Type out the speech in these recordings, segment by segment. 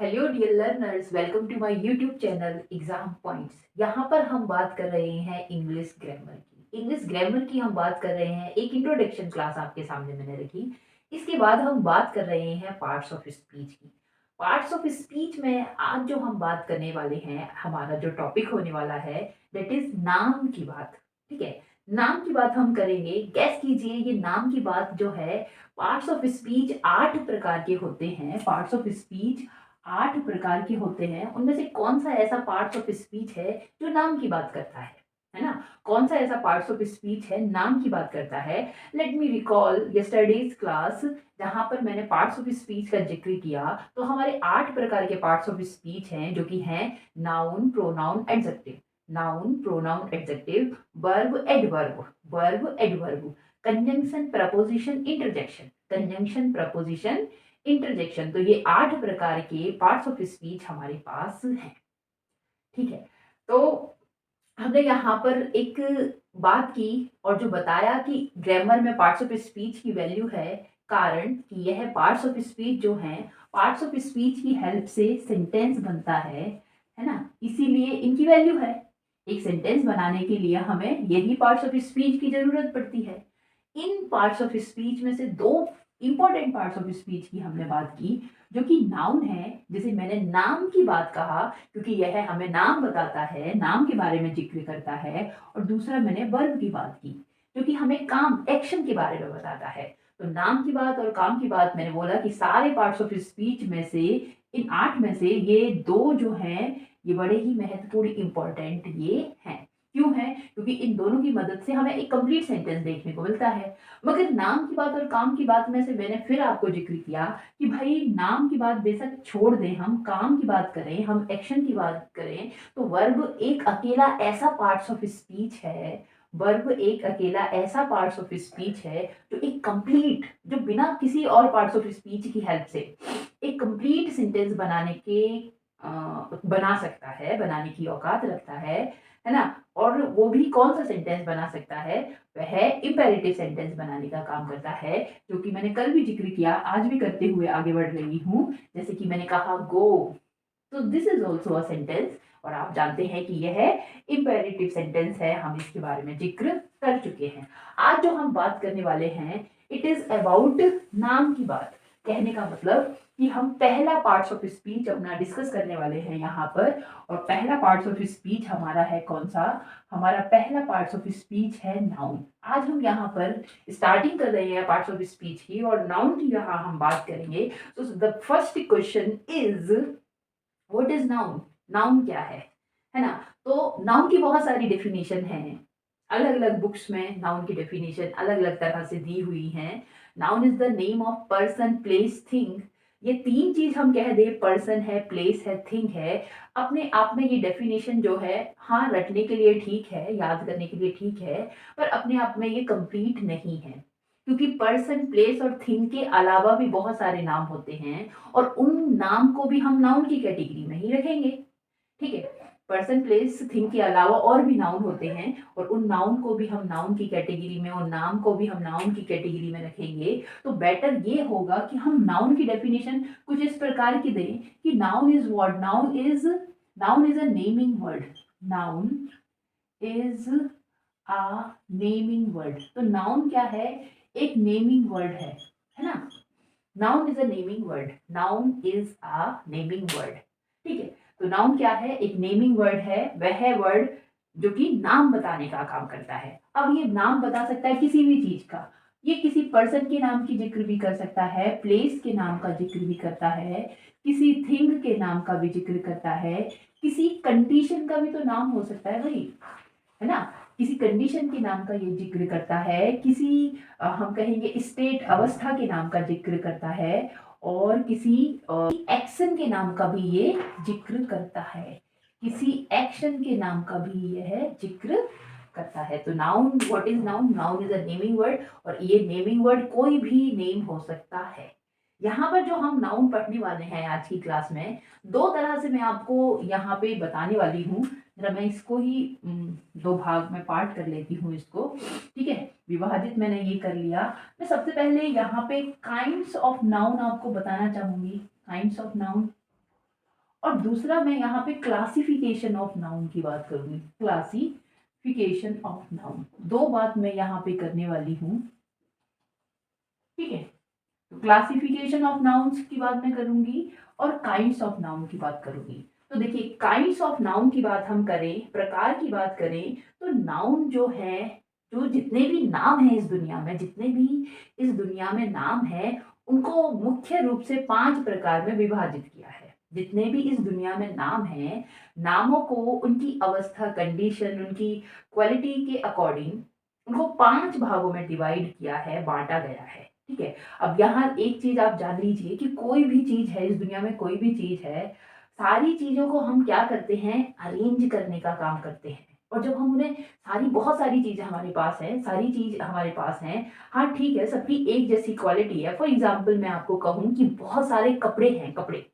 Hello dear learners, welcome to my YouTube channel exam points. यहाँ पर हम बात कर रहे हैं इंग्लिश ग्रामर की हम बात कर रहे हैं। एक इंट्रोडक्शन क्लास आपके सामने मैंने रखी। इसके बाद हम बात कर रहे हैं पार्ट्स ऑफ स्पीच की। पार्ट्स ऑफ स्पीच में आज जो हम बात करने वाले हैं, हमारा जो टॉपिक होने वाला है दैट इज नाम की बात। ठीक है, नाम की बात हम करेंगे। गैस कीजिए, ये नाम की बात जो है, पार्ट्स ऑफ स्पीच 8 प्रकार के होते हैं। पार्ट्स ऑफ स्पीच 8 प्रकार के होते हैं। उनमें से कौन सा ऐसा पार्ट्स ऑफ स्पीच है जो नाम की बात करता है ना? कौन सा ऐसा पार्ट्स ऑफ स्पीच है नाम की बात करता है? Let me recall yesterday's class, जहां पर मैंने पार्ट्स ऑफ स्पीच का जिक्र किया। तो हमारे 8 प्रकार के पार्ट्स ऑफ स्पीच हैं, जो कि हैं noun, pronoun, adjective. Noun, pronoun, adjective, verb, adverb, verb, adverb, conjunction, preposition, interjection, conjunction, preposition, interjection. तो ये 8 प्रकार के पार्ट्स ऑफ स्पीच हमारे पास हैं। ठीक है, तो हमने यहाँ पर एक बात की और जो बताया कि ग्रामर में पार्ट्स ऑफ स्पीच की वैल्यू है, कारण कि यह पार्ट्स ऑफ स्पीच जो हैं, पार्ट्स ऑफ स्पीच की हेल्प से सेंटेंस बनता है ना? इसीलिए इनकी वैल्यू है। एक सेंटेंस बनाने के लिए हमें यही पार्ट्स ऑफ स्पीच की जरूरत पड़ती है। इन पार्ट्स ऑफ स्पीच में से दो इंपॉर्टेंट पार्ट्स ऑफ स्पीच की हमने बात की, जो कि नाउन है, जिसे मैंने नाम की बात कहा क्योंकि यह हमें नाम बताता है, नाम के बारे में जिक्र करता है। और दूसरा मैंने वर्ब की बात की, जो कि हमें काम, एक्शन के बारे में बताता है। तो नाम की बात और काम की बात, मैंने बोला कि सारे पार्ट्स ऑफ स्पीच में से, इन 8 में से ये दो जो हैं, ये बड़े ही महत्वपूर्ण इंपॉर्टेंट ये हैं। क्यों है? क्योंकि इन दोनों की मदद से हमें एक कंप्लीट सेंटेंस देखने को मिलता है। मगर नाम की बात और काम की बात में से मैंने फिर आपको जिक्र किया कि भाई नाम की बात बेशक छोड़ दें, हम काम की बात करें, हम एक्शन की बात करें, तो वर्ब एक अकेला ऐसा पार्ट्स ऑफ स्पीच है, वर्ब एक अकेला ऐसा पार्ट्स ऑफ स्पीच है जो एक कंप्लीट, जो बिना किसी और पार्ट्स ऑफ स्पीच की हेल्प से एक कंप्लीट सेंटेंस बनाने के बना सकता है, बनाने की औकात रखता है ना? और वो भी कौन सा सेंटेंस बना सकता है? वह इंपेरेटिव सेंटेंस बनाने का काम करता है, जो कि मैंने कल भी जिक्र किया, आज भी करते हुए आगे बढ़ रही हूँ। जैसे कि मैंने कहा गो, तो this is also a sentence, और आप जानते हैं कि यह इंपेरेटिव सेंटेंस है। हम इसके बारे में जिक्र कर चुके हैं। आज जो हम बात करने वाले हैं, इट इज अबाउट नाम की बात। कहने का मतलब कि हम पहला पार्ट्स ऑफ स्पीच अपना डिस्कस करने वाले हैं यहाँ पर। और पहला पार्ट्स ऑफ स्पीच हमारा है कौन सा? हमारा पहला पार्ट्स ऑफ स्पीच है नाउन। आज हम यहाँ पर स्टार्टिंग कर रहे हैं पार्ट्स ऑफ स्पीच की, और नाउन की यहाँ हम बात करेंगे। तो the first question is, what is noun? Noun क्या है ना? तो नाउन की बहुत सारी डेफिनेशन है, अलग अलग बुक्स में नाउन की डेफिनेशन अलग अलग तरह से दी हुई है। Noun is the name of person, place, thing. ये तीन चीज हम कह दे, पर्सन है, प्लेस है, थिंग है, अपने आप में ये डेफिनेशन जो है, हाँ रटने के लिए ठीक है, याद करने के लिए ठीक है, पर अपने आप में ये कंप्लीट नहीं है। क्योंकि पर्सन, प्लेस और थिंग के अलावा भी बहुत सारे नाम होते हैं, और उन नाम को भी हम नाउन की कैटेगरी में ही रखेंगे। ठीक है, पर्सन, प्लेस, थिंग के अलावा और भी नाउन होते हैं, और उन नाउन को भी हम नाउन की कैटेगरी में, उन नाम को भी हम नाउन की कैटेगरी में रखेंगे। तो बेटर ये होगा कि हम नाउन की डेफिनेशन कुछ इस प्रकार की दें कि noun is what? Noun is a naming word. Noun is a naming word. तो नाउन क्या है? एक नेमिंग वर्ड है ना? Noun is a naming word. Noun is a naming word. ठीक है, तो नाउन क्या है? एक नेमिंग वर्ड है, वह वर्ड जो कि नाम बताने का काम करता है। अब ये नाम बता सकता है किसी भी चीज का। ये किसी पर्सन के नाम की जिक्र भी कर सकता है, प्लेस के नाम का जिक्र भी करता है, किसी थिंग के नाम का भी जिक्र करता है, किसी कंडीशन का भी तो नाम हो सकता है भाई, है ना? किसी कंडीशन के नाम का ये जिक्र करता है, किसी हम कहेंगे स्टेट, अवस्था के नाम का जिक्र करता है, और किसी एक्शन के नाम का भी ये जिक्र करता है। किसी एक्शन के नाम का भी यह जिक्र करता है। तो noun, what is noun? Noun is a naming word, और ये नेमिंग वर्ड कोई भी नेम हो सकता है। यहाँ पर जो हम नाउन पढ़ने वाले हैं आज की क्लास में, दो तरह से मैं आपको यहाँ पे बताने वाली हूँ। जरा मैं इसको ही दो भाग में पार्ट कर लेती हूँ इसको। ठीक है, विभाजित मैंने ये कर लिया। मैं सबसे पहले यहाँ पे काइंड्स ऑफ नाउन आपको बताना चाहूंगी। काइंड्स ऑफ नाउन, और दूसरा मैं यहाँ पे क्लासिफिकेशन ऑफ नाउन की बात करूंगी। क्लासिफिकेशन ऑफ नाउन, दो बात मैं यहाँ पे करने वाली हूँ, ठीक है। तो क्लासिफिकेशन ऑफ नाउन्स की बात मैं करूंगी और काइंड्स ऑफ नाउन की बात करूंगी। तो देखिए, काइंड्स ऑफ नाउन की बात हम करें, प्रकार की बात करें, तो नाउन जो है, जो जितने भी नाम हैं इस दुनिया में, जितने भी इस दुनिया में नाम है, उनको मुख्य रूप से 5 प्रकार में विभाजित किया है। जितने भी इस दुनिया में नाम हैं, नामों को उनकी अवस्था, कंडीशन, उनकी क्वालिटी के अकॉर्डिंग उनको 5 भागों में डिवाइड किया है, बांटा गया है, ठीक है। अब यहाँ एक चीज आप जान लीजिए कि कोई भी चीज है इस दुनिया में, कोई भी चीज है, सारी चीजों को हम क्या करते हैं, अरेंज करने का काम करते हैं। और जब हम उन्हें बहुत सारी चीजें हमारे पास है, सारी चीज हमारे पास है, हाँ ठीक है, सबकी एक जैसी क्वालिटी है। फॉर एग्जाम्पल मैं आपको कहूँ कि बहुत सारे कपड़े हैं, कपड़े,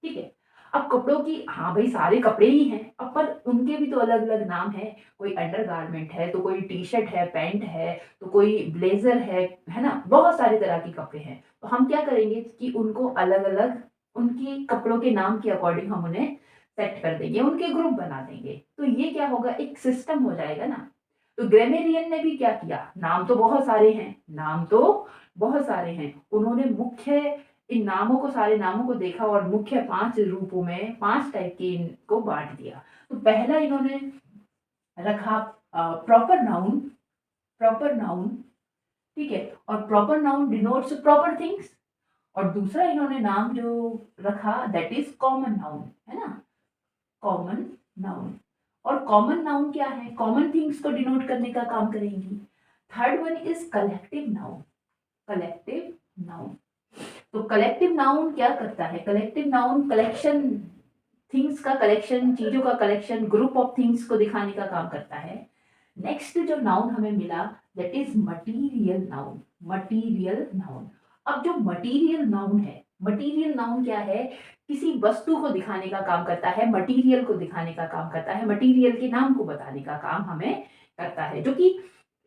ठीक है। अब कपड़ों की, हाँ भाई सारे कपड़े ही हैं, अब पर उनके भी तो अलग अलग नाम है। कोई अंडरगारमेंट है, तो कोई टी शर्ट है, पैंट है, तो कोई ब्लेजर है ना, बहुत सारे तरह के कपड़े हैं। तो हम क्या करेंगे कि उनको अलग अलग, उनकी कपड़ों के नाम के अकॉर्डिंग हम उन्हें सेट कर देंगे, उनके ग्रुप बना देंगे। तो ये क्या होगा, एक सिस्टम हो जाएगा ना। तो ग्रामेरियन ने भी क्या किया, नाम तो बहुत सारे हैं, नाम तो बहुत सारे हैं, उन्होंने मुख्य इन नामों को, सारे नामों को देखा और मुख्य 5 रूपों में, 5 टाइप के इनको बांट दिया। तो पहला इन्होंने रखा प्रॉपर नाउन, प्रॉपर नाउन, ठीक है। और proper noun denotes proper things. और दूसरा इन्होंने नाम जो रखा, दैट इज कॉमन नाउन, है ना, कॉमन नाउन। और कॉमन नाउन क्या है, कॉमन थिंग्स को डिनोट करने का काम करेंगी। Third one is collective noun, collective noun. तो कलेक्टिव नाउन क्या करता है, कलेक्टिव नाउन कलेक्शन, थिंग्स का कलेक्शन, चीजों का कलेक्शन, ग्रुप ऑफ थिंग्स को दिखाने का काम करता है। नेक्स्ट जो नाउन हमें मिला, that is material noun, material noun. अब जो मटीरियल नाउन है, मटीरियल नाउन क्या है, किसी वस्तु को दिखाने का काम करता है, मटीरियल को दिखाने का काम करता है, मटीरियल के नाम को बताने का काम हमें करता है, जो कि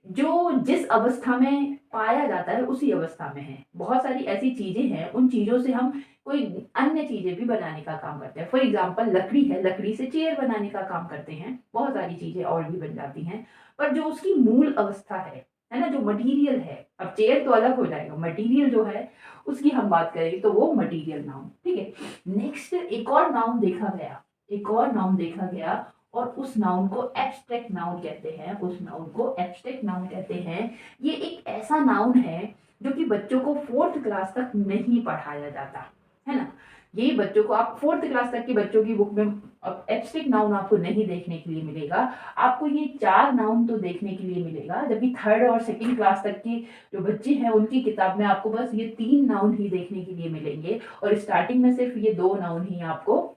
जो जिस अवस्था में पाया जाता है उसी अवस्था में है। बहुत सारी ऐसी चीजें हैं, उन चीजों से हम कोई अन्य चीजें भी बनाने का काम करते हैं। फॉर एग्जाम्पल लकड़ी है, लकड़ी से चेयर बनाने का काम करते हैं, बहुत सारी चीजें और भी बन जाती हैं। पर जो उसकी मूल अवस्था है ना, जो मटेरियल है, अब चेयर तो अलग हो जाएगा, मटेरियल जो है उसकी हम बात करें तो वो मटेरियल नाउन, ठीक है। नेक्स्ट एक और नाउन देखा गया, एक और नाउन देखा गया, और उस नाउन को एब्स्ट्रैक्ट नाउन कहते हैं, उस नाउन को एब्स्ट्रैक्ट नाउन कहते हैं। ये एक ऐसा नाउन है जो कि बच्चों को 4th क्लास तक नहीं पढ़ाया जाता, है ना। ये बच्चों को, आप 4th क्लास तक की बच्चों की बुक में अब एब्स्ट्रैक्ट नाउन आपको नहीं देखने के लिए मिलेगा। आपको ये 4 नाउन तो देखने के लिए मिलेगा, जबकि 3rd और 2nd क्लास तक की जो बच्चे हैं उनकी किताब में आपको बस ये 3 नाउन ही देखने के लिए मिलेंगे, और स्टार्टिंग में सिर्फ ये 2 नाउन ही आपको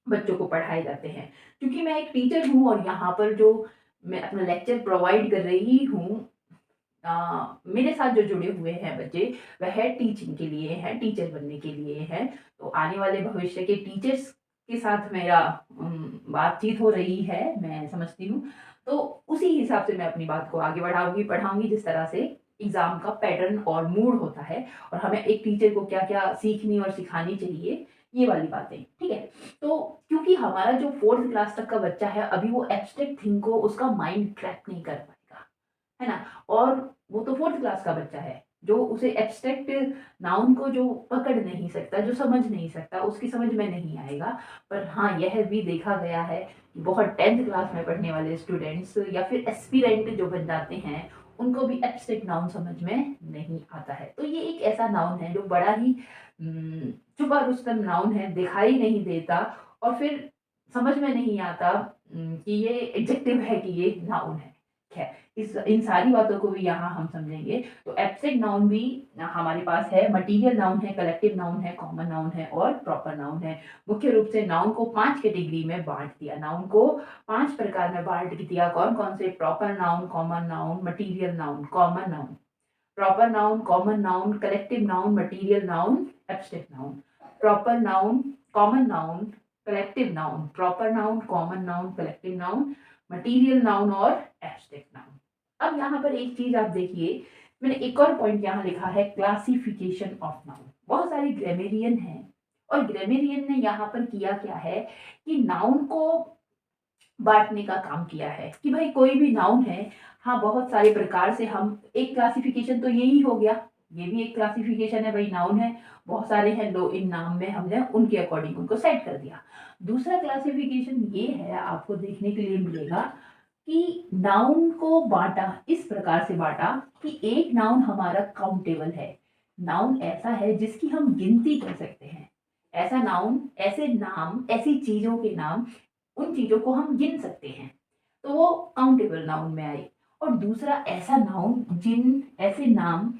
बच्चों को पढ़ाए जाते हैं। क्योंकि मैं एक टीचर हूँ और यहाँ पर जो मैं अपना लेक्चर प्रोवाइड कर रही हूँ, मेरे साथ जो जुड़े हुए हैं बच्चे, वह टीचिंग के लिए हैं, टीचर बनने के लिए हैं। तो आने वाले भविष्य के टीचर्स के साथ मेरा बातचीत हो रही है, मैं समझती हूँ। तो उसी हिसाब से मैं अपनी बात को आगे बढ़ाऊंगी, पढ़ाऊंगी, जिस तरह से एग्जाम का पैटर्न और मूड होता है, और हमें एक टीचर को क्या क्या सीखनी और सिखानी चाहिए, ये वाली बातें, ठीक है। तो क्योंकि हमारा जो 4th क्लास तक का बच्चा है, अभी वो एब्स्ट्रैक्ट थिंग को उसका माइंड ट्रैक नहीं कर पाएगा, है ना। और वो तो 4th क्लास का बच्चा है, जो उसे एब्स्ट्रैक्ट नाउन को जो पकड़ नहीं सकता, जो समझ नहीं सकता, उसकी समझ में नहीं आएगा। पर हाँ, यह भी देखा गया है कि बहुत 10th क्लास में पढ़ने वाले स्टूडेंट्स या फिर एस्पिरेंट जो बन जाते हैं, उनको भी एब्स्ट्रैक्ट नाउन समझ में नहीं आता है। तो ये एक ऐसा नाउन है जो बड़ा ही छुपा रुस्तम नाउन है, दिखाई नहीं देता, और फिर समझ में नहीं आता कि ये एडजेक्टिव है कि ये नाउन है। खैर, इस इन सारी बातों को भी यहाँ हम समझेंगे। तो एब्स्ट्रैक्ट नाउन भी हमारे पास है, मटीरियल नाउन है, कलेक्टिव नाउन है, कॉमन नाउन है और प्रॉपर नाउन है। मुख्य रूप से नाउन को 5 कैटेगरी में बांट दिया, नाउन को 5 प्रकार में बांट दिया। कौन कौन से, proper noun, common noun, material noun, common noun, proper noun, common noun, collective noun, material noun, abstract noun. Proper noun, common noun, collective noun, proper noun, common noun, collective noun, material noun और abstract noun. अब यहाँ पर एक चीज आप देखिए, मैंने एक और पॉइंट यहाँ लिखा है, क्लासिफिकेशन ऑफ नाउन। बहुत सारे ग्रामेरियन हैं, और ग्रामेरियन ने यहाँ पर किया क्या है कि नाउन को बाँटने का काम किया है कि भाई कोई भी नाउन है, हाँ, बहुत सारे प्रकार से हम एक क्लासिफ़िकेशन तो यही हो गया, ये भी एक क्लासिफ़िकेशन है भई नाउन है, बहुत सारे हैं लो इन नाम में हमने उनके अकॉर्डिंग उनको सेट कर दिया। दूसरा क्लासिफ़िकेशन ये है आपको देखने के लिए मिलेगा कि नाउन को बाँटा इस प्रकार से बाँटा कि एक नाउन हमारा काउंटेबल है। नाउन ऐसा है जिसकी हम गिनती कर सकते हैं। ऐसा नाउन, ऐसे नाम, ऐसी चीज़ों के नाम उन चीज़ों को हम गिन सकते हैं, तो वो काउंटेबल नाउन में आई। और दूसरा ऐसा नाउन ऐसे नाम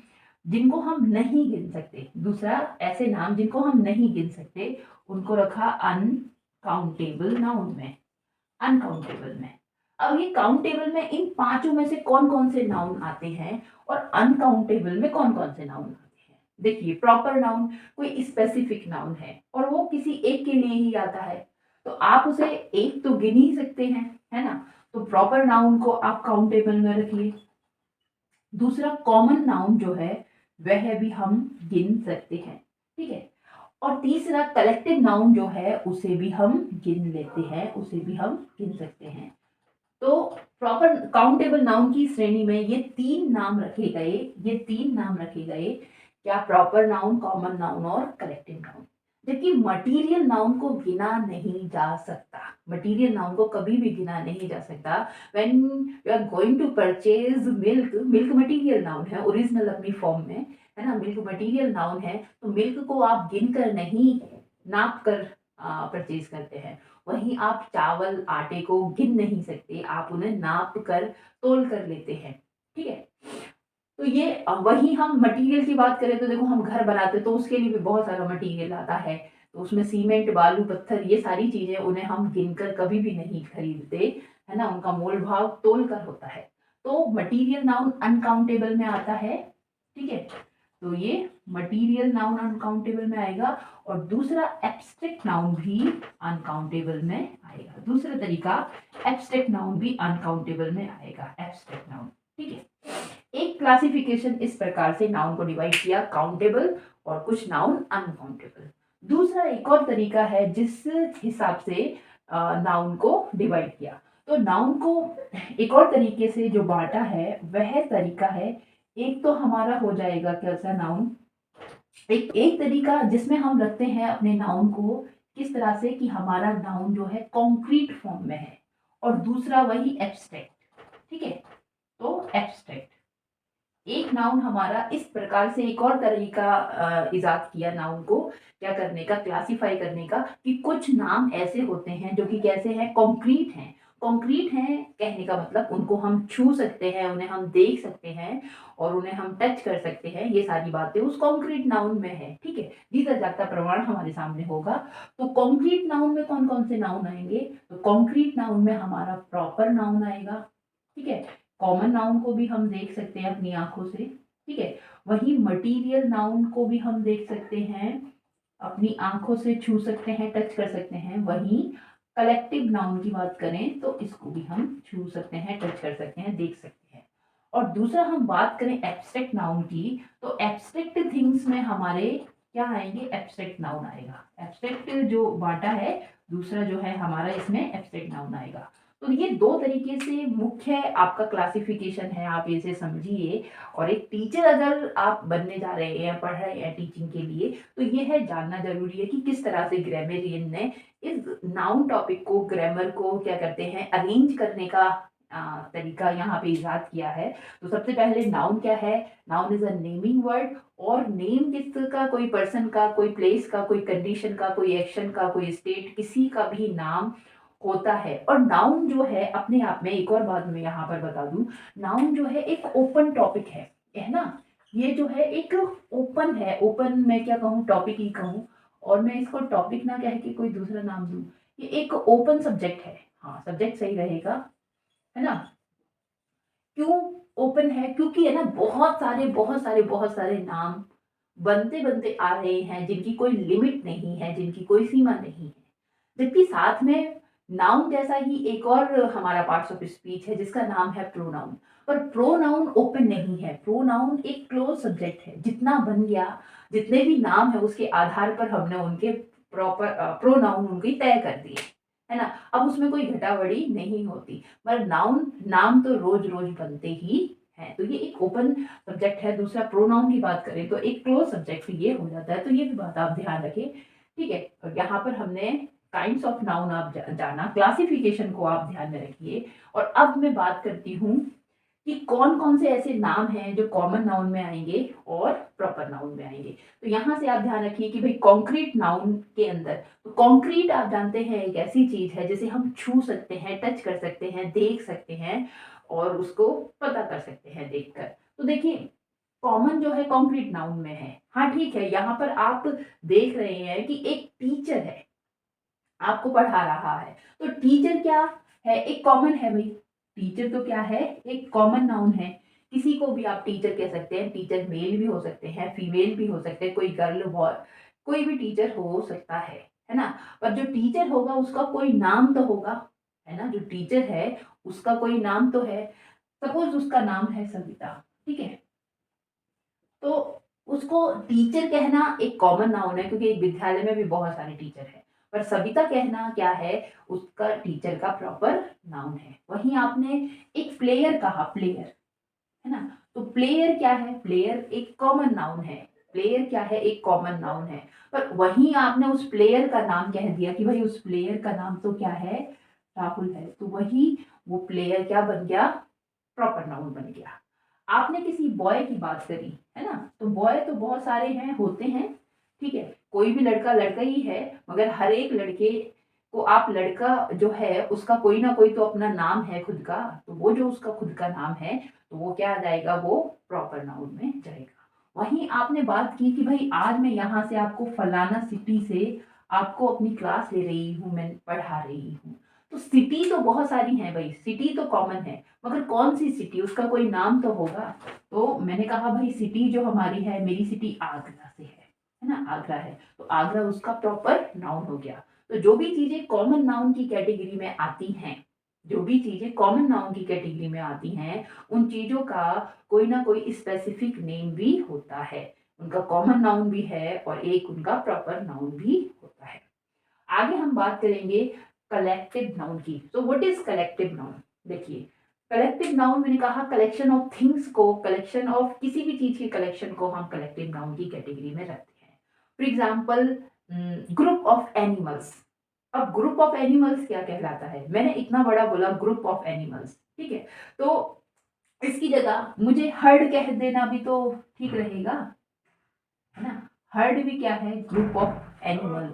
जिनको हम नहीं गिन सकते, दूसरा ऐसे नाम जिनको हम नहीं गिन सकते, उनको रखा अनकाउंटेबल नाउन में, अनकाउंटेबल में। अब ये काउंटेबल में इन पाँचों में से कौन-कौन से नाउन आते हैं और अनकाउंटेबल में कौन-कौन से नाउन आते हैं? देखिए प्रॉपर नाउन कोई स्पेसिफिक नाउन है और वो किसी एक के लिए ही आता है। तो आप उसे एक तो गिन ही सकते हैं, है ना? तो प्रॉपर नाउन को आप काउंटेबल में रखिए। दूसरा कॉमन नाउन जो है वह भी हम गिन सकते हैं, ठीक है? और तीसरा कलेक्टिव नाउन जो है उसे भी हम गिन लेते हैं, उसे भी हम गिन सकते हैं। तो प्रॉपर काउंटेबल नाउन की श्रेणी में ये 3 नाम रखे गए, ये 3 नाम रखे गए, क्या प्रॉपर नाउन, कॉमन नाउन और कलेक्टिव नाउन। जबकि मटीरियल नाउन को गिना नहीं जा सकता, मटीरियल नाउन को कभी भी गिना नहीं जा सकता। When you are going to purchase milk, milk material noun है ओरिजिनल अपनी फॉर्म में, है ना? मिल्क मटीरियल नाउन है, तो मिल्क को आप गिन कर नहीं, नाप कर परचेज करते हैं। वहीं आप चावल, आटे को गिन नहीं सकते, आप उन्हें नाप कर, तौल कर लेते हैं, ठीक है? तो ये वहीं हम मटीरियल की बात करें तो देखो हम घर बनाते हैं तो उसके लिए भी बहुत सारा मटीरियल आता है। तो उसमें सीमेंट, बालू, पत्थर ये सारी चीज़ें उन्हें हम गिनकर कभी भी नहीं खरीदते, है ना? उनका मोल-भाव तोल कर होता है। तो मटीरियल नाउन अनकाउंटेबल में आता है, ठीक है? तो ये मटीरियल नाउन अनकाउंटेबल में आएगा और दूसरा एब्स्ट्रैक्ट नाउन भी अनकाउंटेबल में आएगा। दूसरा तरीका एब्स्ट्रैक्ट नाउन भी अनकाउंटेबल में आएगा, एब्स्ट्रैक्ट नाउन, ठीक है? एक क्लासिफिकेशन इस प्रकार से नाउन को डिवाइड किया, काउंटेबल और कुछ नाउन अनकाउंटेबल। दूसरा एक और तरीका है जिस हिसाब से नाउन को डिवाइड किया। तो नाउन को एक और तरीके से जो बाँटा है वह तरीका है, एक तो हमारा हो जाएगा कैसा नाउन, एक एक तरीका जिसमें हम रखते हैं अपने नाउन को किस तरह से कि हमारा नाउन जो है कॉन्क्रीट फॉर्म में है और दूसरा वही एब्स्ट्रैक्ट, ठीक है? तो एब्स्ट्रैक्ट एक नाउन हमारा इस प्रकार से एक और तरीका इजाद किया नाउन को क्या करने का, क्लासिफाई करने का कि कुछ नाम ऐसे होते हैं जो कि कैसे हैं, कॉन्क्रीट हैं। कॉन्क्रीट हैं कहने का मतलब उनको हम छू सकते हैं, उन्हें हम देख सकते हैं और उन्हें हम टच कर सकते हैं, ये सारी बातें उस कॉन्क्रीट नाउन में है, ठीक है? जीता जागता प्रमाण हमारे सामने होगा। तो कॉन्क्रीट नाउन में कौन कौन से नाउन आएंगे? तो कॉन्क्रीट नाउन में हमारा प्रॉपर नाउन आएगा, ठीक है? कॉमन नाउन को भी हम देख सकते हैं अपनी आँखों से, ठीक है? वहीं मटीरियल नाउन को भी हम देख सकते हैं, अपनी आँखों से छू सकते हैं, टच कर सकते हैं। वहीं कलेक्टिव नाउन की बात करें तो इसको भी हम छू सकते हैं, टच कर सकते हैं, देख सकते हैं। और दूसरा हम बात करें एब्स्ट्रैक्ट नाउन की, तो एब्स्ट्रैक्ट थिंग्स में हमारे क्या आएँगे? एब्स्ट्रैक्ट नाउन आएगा। एब्स्ट्रैक्ट जो बाँटा है, दूसरा जो है हमारा इसमें एब्स्ट्रैक्ट नाउन आएगा। तो ये 2 तरीके से मुख्य आपका क्लासिफ़िकेशन है, आप इसे समझिए। और एक टीचर अगर आप बनने जा रहे हैं, पढ़ रहे हैं टीचिंग के लिए, तो ये है जानना ज़रूरी है कि किस तरह से ग्रामरियन ने इस नाउन टॉपिक को, ग्रामर को क्या करते हैं, अरेंज करने का तरीका यहाँ पे इजाद किया है। तो सबसे पहले नाउन क्या है? Noun is a naming word और नेम किसका, कोई पर्सन का, कोई प्लेस का, कोई कंडीशन का, कोई एक्शन का, कोई स्टेट, किसी का भी नाम होता है। और नाउन जो है अपने आप में, एक और बात मैं यहाँ पर बता दूं, नाउन जो है एक ओपन टॉपिक है ना? ये जो है एक ओपन है, ओपन मैं क्या कहूँ, टॉपिक ही कहूँ और मैं इसको टॉपिक ना कह के कोई दूसरा नाम दूं, ये एक ओपन सब्जेक्ट है। हाँ, सब्जेक्ट सही रहेगा, है ना? क्यों ओपन है? क्योंकि है ना बहुत सारे नाम बनते बनते आ रहे हैं जिनकी कोई लिमिट नहीं है, जिनकी कोई सीमा नहीं है। जबकि साथ में नाउन जैसा ही एक और हमारा पार्ट्स ऑफ स्पीच है जिसका नाम है प्रोनाउन। पर प्रोनाउन ओपन नहीं है, प्रोनाउन एक क्लोज सब्जेक्ट है, जितना बन गया, जितने भी नाम है उसके आधार पर हमने उनके प्रॉपर प्रोनाउन उनकी तय कर दिए, है ना? अब उसमें कोई घटाबढ़ी नहीं होती, पर नाउन नाम तो रोज़-रोज़ बनते ही हैं। तो ये एक ओपन सब्जेक्ट है। दूसरा प्रोनाउन की बात करें तो एक क्लोज़ सब्जेक्ट ये हो जाता है, तो ये भी बात आप ध्यान रखें, ठीक है? और यहाँ पर हमने काइंड्स ऑफ नाउन आप जाना, क्लासिफिकेशन को आप ध्यान में रखिए। और अब मैं बात करती हूँ कि कौन-कौन से ऐसे नाम हैं जो कॉमन नाउन में आएँगे और प्रॉपर नाउन में आएँगे। तो यहाँ से आप ध्यान रखिए कि भई कॉन्क्रीट नाउन के अंदर, तो कॉन्क्रीट आप जानते हैं एक ऐसी चीज़ है जिसे हम छू सकते हैं, टच कर सकते हैं, देख सकते हैं और उसको पता कर सकते हैं देखकर। तो देखिए, कॉमन जो है कॉन्क्रीट नाउन में है। हाँ, ठीक है, यहाँ पर आप देख रहे हैं कि एक टीचर है, आपको पढ़ा रहा है। तो टीचर क्या है? एक कॉमन है भई। टीचर तो क्या है? एक कॉमन नाउन है। किसी को भी आप टीचर कह सकते हैं। टीचर मेल भी हो सकते हैं, फीमेल भी हो सकते हैं, कोई गर्ल बॉय, कोई भी टीचर हो सकता है ना? पर जो टीचर होगा उसका कोई नाम तो होगा, है ना? जो टीचर है उसका कोई नाम तो है। सपोज़ उसका नाम है सविता, ठीक है? तो उसको टीचर कहना एक कॉमन नाउन है क्योंकि एक विद्यालय में भी बहुत सारे टीचर हैं। पर सविता कहना क्या है, उसका टीचर का प्रॉपर नाउन है। वहीं आपने एक प्लेयर कहा, प्लेयर, है ना? तो प्लेयर क्या है? प्लेयर एक कॉमन नाउन है। प्लेयर क्या है? एक कॉमन नाउन है। पर वहीं आपने उस प्लेयर का नाम कह दिया कि भाई उस प्लेयर का नाम तो क्या है? राहुल है। तो वही वो प्लेयर क्या बन गया? प्रॉपर नाउन बन गया। आपने किसी बॉय की बात करी, है ना? तो बॉय तो बहुत सारे हैं, होते हैं, ठीक है? कोई भी लड़का लड़का ही है, मगर हर एक लड़के को आप लड़का जो है उसका कोई ना कोई तो अपना नाम है खुद का, तो वो जो उसका खुद का नाम है, तो वो क्या आ जाएगा? वो प्रॉपर नाउन में जाएगा। वहीं आपने बात की कि भई आज मैं यहाँ से आपको फलाना सिटी से आपको अपनी क्लास ले रही हूँ, मैं पढ़ा रही हूँ। तो सिटी तो बहुत सारी हैं भई, सिटी तो कॉमन है, मगर कौन-सी सिटी? उसका कोई नाम तो होगा। तो मैंने कहा भई सिटी जो हमारी है, मेरी सिटी आगरा से है ना? आगरा है, तो आगरा उसका प्रॉपर नाउन हो गया। तो जो भी चीज़ें कॉमन नाउन की कैटेगरी में आती हैं, जो भी चीज़ें कॉमन नाउन की कैटेगरी में आती हैं, उन चीज़ों का कोई ना कोई स्पेसिफिक नेम भी होता है। उनका कॉमन नाउन भी है और एक उनका प्रॉपर नाउन भी होता है। आगे हम बात करेंगे कलेक्टिव नाउन की। तो व्हाट इज़ कलेक्टिव नाउन? देखिए, कलेक्टिव नाउन मैंने कहा कलेक्शन ऑफ थिंग्स को, कलेक्शन ऑफ किसी भी चीज़ के कलेक्शन को हम कलेक्टिव नाउन की कैटेगरी में रखते हैं। For example group of animals. अब ग्रुप ऑफ एनिमल्स क्या कहलाता है? मैंने इतना बड़ा बोला ग्रुप ऑफ एनिमल्स, ठीक है? तो इसकी जगह मुझे हर्ड कह देना भी तो ठीक रहेगा, है ना? हर्ड भी क्या है? Group of animal.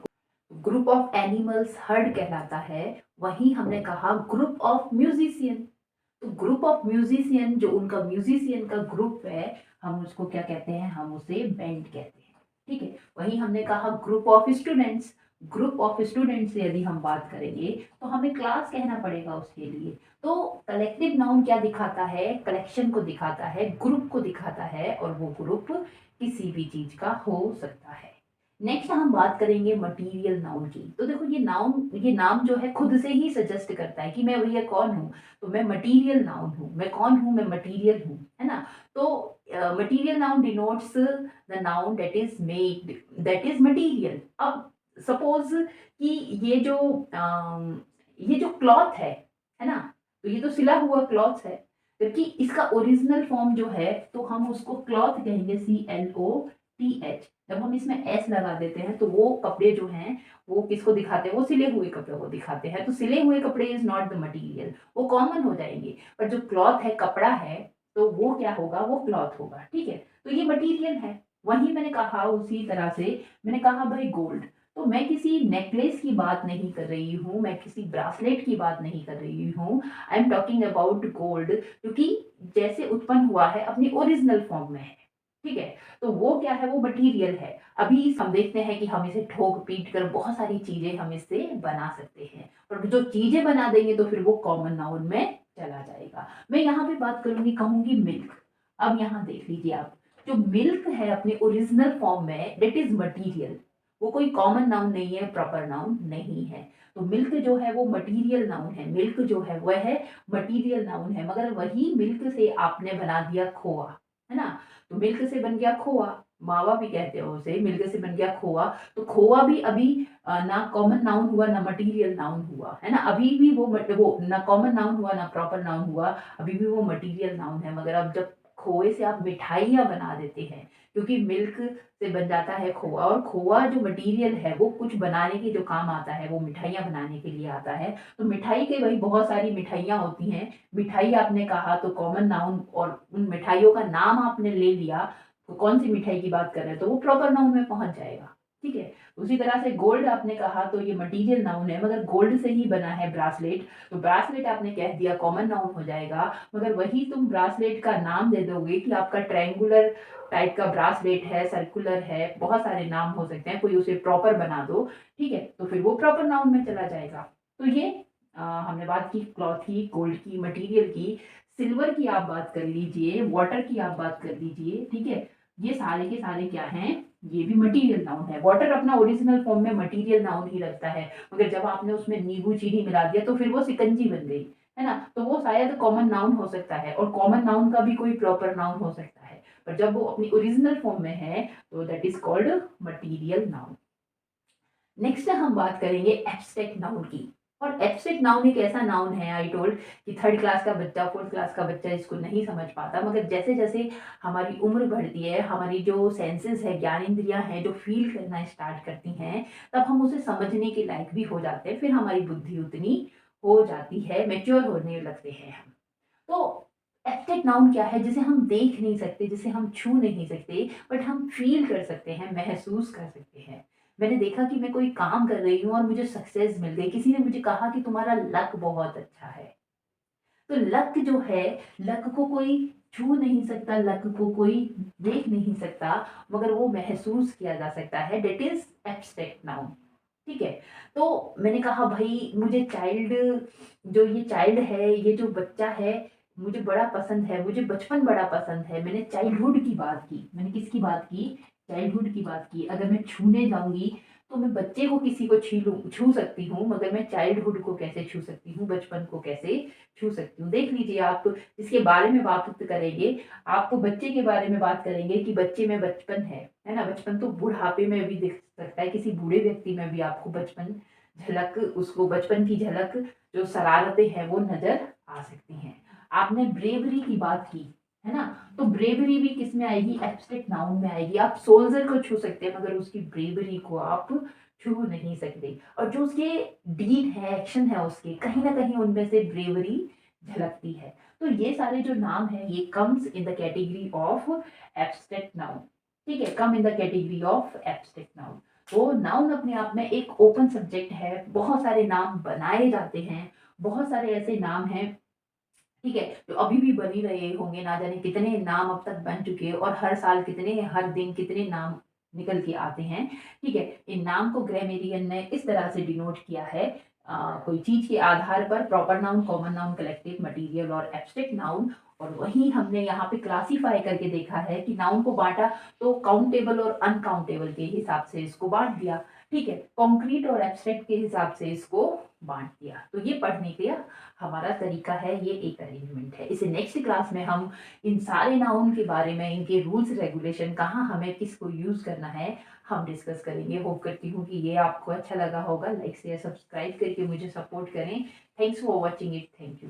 Group of animals heard कहलाता है। वहीं हमने कहा ग्रुप ऑफ म्यूजिशियन। तो ग्रुप ऑफ म्यूजिशियन जो उनका म्यूजिशियन का ग्रुप है, हम उसको क्या कहते हैं? हम उसे बैंड कहते हैं, ठीक है? वहीं हमने कहा group of students. Group of students से यदि हम बात करेंगे तो हमें क्लास कहना पड़ेगा उसके लिए। तो कलेक्टिव नाउन क्या दिखाता है? कलेक्शन को दिखाता है, ग्रुप को दिखाता है, और वो ग्रुप किसी भी चीज का हो सकता है। नेक्स्ट हम बात करेंगे मटीरियल नाउन की। तो देखो ये नाम जो है खुद से ही सजेस्ट करता है कि मैं भैया कौन हूँ? तो मैं मटीरियल नाउन हूँ। मैं कौन हूँ? मैं मटीरियल हूँ, है ना? तो material noun denotes the noun that is made, that is material. अब सपोज कि ये जो क्लॉथ है ना? तो ये तो सिला हुआ क्लॉथ है, जबकि इसका ओरिजिनल फॉर्म जो है तो हम उसको क्लॉथ कहेंगे, CLOTH। जब हम इसमें एस लगा देते हैं तो वो कपड़े जो हैं वो किसको दिखाते हैं? वो सिले हुए कपड़े को दिखाते हैं। तो सिले हुए कपड़े इज नॉट द मटीरियल, वो कॉमन हो जाएंगे। पर जो क्लॉथ है, कपड़ा है, तो वो क्या होगा? वो क्लॉथ होगा, ठीक है? तो ये मटीरियल है। वहीं मैंने कहा उसी तरह से, मैंने कहा भाई गोल्ड, तो मैं किसी नेकलेस की बात नहीं कर रही हूँ, मैं किसी ब्रासलेट की बात नहीं कर रही हूँ। I am talking about gold, क्योंकि जैसे उत्पन्न हुआ है अपनी ओरिजिनल फॉर्म में है, ठीक है? तो वो क्या है? वो मटीरियल है। अभी हम देखते हैं कि हम इसे ठोक पीट कर बहुत सारी चीजें हम इससे बना सकते हैं, और जो चीजें बना देंगे तो फिर वो कॉमन नाउन में चला जाएगा। मैं यहाँ पे बात करूंगी, कहूंगी मिल्क। अब यहाँ देख लीजिए आप, जो मिल्क है अपने ओरिजिनल फॉर्म में, दैट इज मटीरियल। वो कोई कॉमन नाउन नहीं है, प्रॉपर नाउन नहीं है। तो मिल्क जो है वो मटीरियल नाउन है। मिल्क जो है वह है मटीरियल नाउन है, मगर वही मिल्क से आपने बना दिया खोआ, है ना? तो मिल्क से बन गया खोआ, मावा भी कहते हैं उसे, मिल्क से बन गया खोआ। तो खोआ भी अभी ना कॉमन नाउन हुआ, ना मटीरियल नाउन हुआ, है ना? अभी भी वो ना कॉमन नाउन हुआ, ना प्रॉपर नाउन हुआ, अभी भी वो मटीरियल नाउन है। मगर अब जब खोए से आप मिठाइयाँ बना देते हैं, क्योंकि मिल्क से बन जाता है खोआ, और खोआ जो मटीरियल है वो कुछ बनाने के जो काम आता है, वो मिठाइयाँ बनाने के लिए आता है। तो मिठाई के वही बहुत सारी मिठाइयाँ होती हैं। मिठाई आपने कहा तो कॉमन नाउन, और उन मिठाइयों का नाम आपने ले लिया, तो कौन-सी मिठाई की बात कर रहे हैं, तो वो प्रॉपर नाउन में पहुँच जाएगा। ठीक है? उसी तरह से गोल्ड आपने कहा तो ये मटीरियल नाउन है, मगर गोल्ड से ही बना है ब्रासलेट, तो ब्रासलेट आपने कह दिया कॉमन नाउन हो जाएगा। मगर वही तुम ब्रासलेट का नाम दे दोगे कि आपका ट्रायंगुलर टाइप का ब्रासलेट है, सर्कुलर है, बहुत सारे नाम हो सकते हैं, कोई उसे प्रॉपर बना दो, ठीक है? तो फिर वो प्रॉपर नाउन में चला जाएगा। तो ये हमने बात की क्लॉथ की, गोल्ड की, मटीरियल की, सिल्वर की आप बात कर लीजिए, वाटर की आप बात कर लीजिए, ठीक है? ये सारे के सारे क्या हैं? ये भी मटीरियल नाउन है। वाटर अपना ओरिजिनल फॉर्म में मटीरियल नाउन ही रखता है, मगर जब आपने उसमें नींबू चीनी मिला दिया तो फिर वो शिकंजी बन गई, है ना? तो वो शायद कॉमन नाउन हो सकता है, और कॉमन नाउन का भी कोई प्रॉपर नाउन हो सकता है, पर जब वो अपनी ओरिजिनल फॉर्म में है तो that is called material noun. Next हम बात करेंगे एब्स्ट्रैक्ट नाउन की। और एब्स्ट्रैक्ट नाउन एक ऐसा नाउन है, आई टोल्ड, कि थर्ड क्लास का बच्चा, फोर्थ क्लास का बच्चा इसको नहीं समझ पाता, मगर जैसे जैसे हमारी उम्र बढ़ती है, हमारी जो सेंसेस है, ज्ञानेंद्रियां हैं, जो फील करना स्टार्ट करती हैं, तब हम उसे समझने के लायक भी हो जाते हैं, फिर हमारी बुद्धि उतनी हो जाती है, मेच्योर होने लगते हैं हम। तो एब्स्ट्रैक्ट नाउन क्या है? जिसे हम देख नहीं सकते, जिसे हम छू नहीं सकते, बट हम फील कर सकते हैं, महसूस कर सकते हैं। मैंने देखा कि मैं कोई काम कर रही हूँ और मुझे सक्सेस मिल गई, किसी ने मुझे कहा कि तुम्हारा लक बहुत अच्छा है। तो लक जो है, लक को कोई छू नहीं सकता, लक को कोई देख नहीं सकता, मगर वो महसूस किया जा सकता है, दैट इज एब्स्ट्रैक्ट नाउन। ठीक है? तो मैंने कहा भई मुझे जो ये चाइल्ड है, ये जो बच्चा है, मुझे बड़ा पसंद है, मुझे बचपन बड़ा पसंद है। मैंने चाइल्डहुड की बात की। मैंने किसकी बात की? चाइल्डहुड की बात की। अगर मैं छूने जाऊँगी, तो मैं बच्चे को किसी को छू सकती हूँ, मगर मैं चाइल्डहुड को कैसे छू सकती हूँ, बचपन को कैसे छू सकती हूँ? देख लीजिए आप, इसके बारे में बात करेंगे, आप बच्चे के बारे में बात करेंगे कि बच्चे में बचपन है ना? बचपन तो बुढ़ापे में भी दिख सकता है, किसी बूढ़े व्यक्ति में भी आपको उसको बचपन की झलक, जो शरारतें हैं वो नज़र आ सकती हैं। आपने ब्रेवरी की बात की, है ना? तो ब्रेवरी भी किसमें आएगी? एब्स्ट्रैक्ट नाउन में आएगी। आप सोल्जर को छू सकते हैं, मगर उसकी ब्रेवरी को आप छू नहीं सकते, और जो उसके डीड है, एक्शन है उसके, कहीं न कहीं उनमें से ब्रेवरी झलकती है। तो ये सारे जो नाम हैं, ये comes in the category of abstract noun. ठीक है? Come in the category of abstract noun. तो नाउन अपने आप में एक ओपन सब्जेक्ट है, बहुत सारे नाम बनाए जाते हैं, बहुत सारे ऐसे नाम हैं, ठीक है, जो अभी भी बन ही रहे होंगे, ना जाने कितने नाम अब तक बन चुके हैं, और हर साल कितने, हर दिन कितने नाम निकल के आते हैं। ठीक है? इन नाम को ग्रामेरियन ने इस तरह से डिनोट किया है, कोई चीज़ के आधार पर proper noun, common noun, collective, material और एब्स्ट्रैक्ट नाउन। और वही हमने यहाँ पे क्लासिफाई करके देखा है कि नाउन को बाँटा, तो काउंटेबल और अनकाउंटेबल के हिसाब से इसको बाँट दिया। ठीक है? कॉन्क्रीट और एब्स्ट्रैक्ट के हिसाब से इसको बाँट दिया। तो ये पढ़ने का हमारा तरीका है, ये एक अरेंजमेंट है। इसे नेक्स्ट क्लास में हम इन सारे नाउन के बारे में, इनके रूल्स रेगुलेशन, कहाँ हमें किसको यूज़ करना है, हम डिस्कस करेंगे। होप करती हूँ कि ये आपको अच्छा लगा होगा। लाइक शेयर सब्सक्राइब करके मुझे सपोर्ट करें। Thanks for watching it. Thank you.